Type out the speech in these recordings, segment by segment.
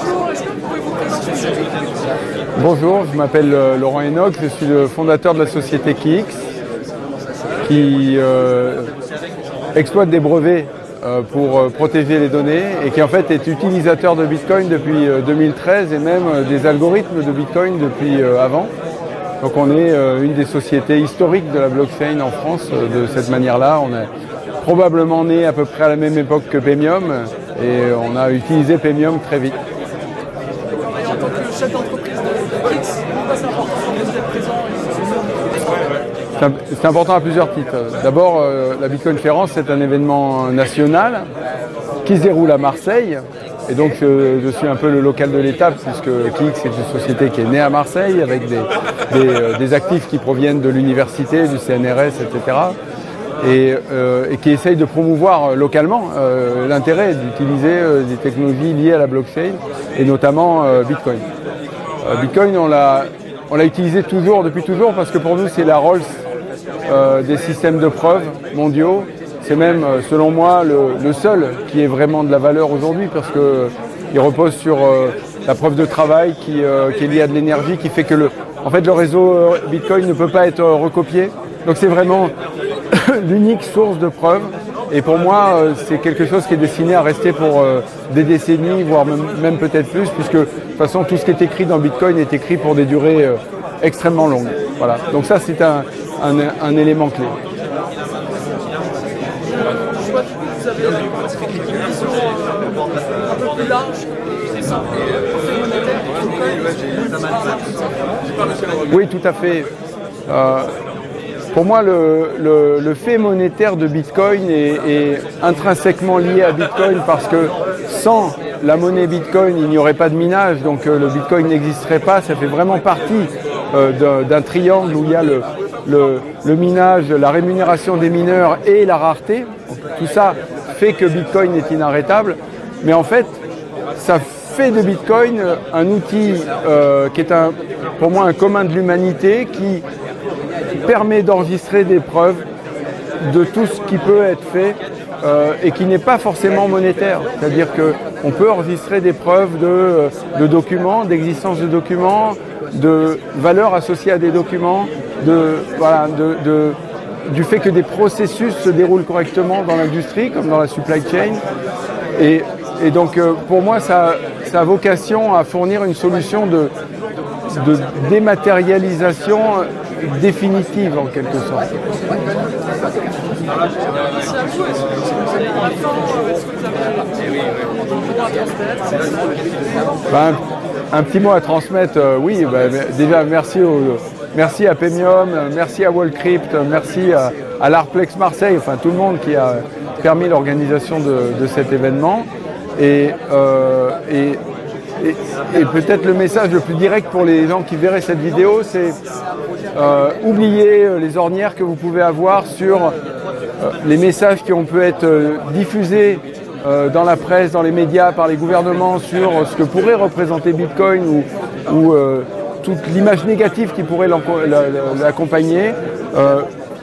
Bonjour, est-ce que vous pouvez vous présenter? Bonjour, je m'appelle Laurent Enoch, je suis le fondateur de la société KIX qui exploite des brevets pour protéger les données et qui en fait est utilisateur de Bitcoin depuis 2013 et même des algorithmes de Bitcoin depuis avant. Donc on est une des sociétés historiques de la blockchain en France de cette manière-là. On est probablement né à peu près à la même époque que Paymium et on a utilisé Paymium très vite. Et en tant que chef d'entreprise de KIX, pourquoi c'est important pour vous d'être présent ici? C'est important à plusieurs titres. D'abord, la Bitcoin Ference, c'est un événement national qui se déroule à Marseille. Et donc, je suis un peu le local de l'étape, puisque KIX est une société qui est née à Marseille, avec des actifs qui proviennent de l'université, du CNRS, etc. Et qui essaye de promouvoir localement l'intérêt d'utiliser des technologies liées à la blockchain, et notamment Bitcoin. Bitcoin, on l'a utilisé depuis toujours, parce que pour nous, c'est la Rolls des systèmes de preuve mondiaux. C'est même, selon moi, le seul qui ait vraiment de la valeur aujourd'hui, parce qu'il repose sur la preuve de travail qui est liée à de l'énergie, qui fait que le réseau Bitcoin ne peut pas être recopié. Donc c'est vraiment l'unique source de preuve. Et pour moi, c'est quelque chose qui est destiné à rester pour des décennies, voire même peut-être plus, puisque de toute façon, tout ce qui est écrit dans Bitcoin est écrit pour des durées extrêmement longues. Voilà. Donc ça, c'est un élément clé. Je vois que vous avez une vision un peu plus large, c'est ça, profil monétaire, Bitcoin. Oui, tout à fait. Pour moi, le fait monétaire de Bitcoin est intrinsèquement lié à Bitcoin parce que sans la monnaie Bitcoin, il n'y aurait pas de minage, donc le Bitcoin n'existerait pas. Ça fait vraiment partie d'un triangle où il y a le minage, la rémunération des mineurs et la rareté. Donc, tout ça fait que Bitcoin est inarrêtable, mais en fait, ça fait de Bitcoin un outil qui est pour moi un commun de l'humanité qui permet d'enregistrer des preuves de tout ce qui peut être fait et qui n'est pas forcément monétaire. C'est-à-dire qu'on peut enregistrer des preuves de documents, d'existence de documents, de valeurs associées à des documents, du fait que des processus se déroulent correctement dans l'industrie, comme dans la supply chain. Et donc pour moi, ça a vocation à fournir une solution de dématérialisation définitive en quelque sorte. Merci à vous. Est-ce que vous avez un temps, est-ce que vous avez un mot à transmettre? Un petit mot à transmettre, oui. Déjà, merci à Paymium, merci à Wallcrypt, merci à l'Arplex Marseille, enfin tout le monde qui a permis l'organisation de cet événement. Et peut-être le message le plus direct pour les gens qui verraient cette vidéo, c'est oubliez les ornières que vous pouvez avoir sur les messages qui ont pu être diffusés dans la presse, dans les médias, par les gouvernements sur ce que pourrait représenter Bitcoin ou toute l'image négative qui pourrait l'accompagner.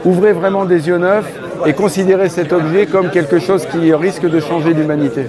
Ouvrez vraiment des yeux neufs et considérez cet objet comme quelque chose qui risque de changer l'humanité.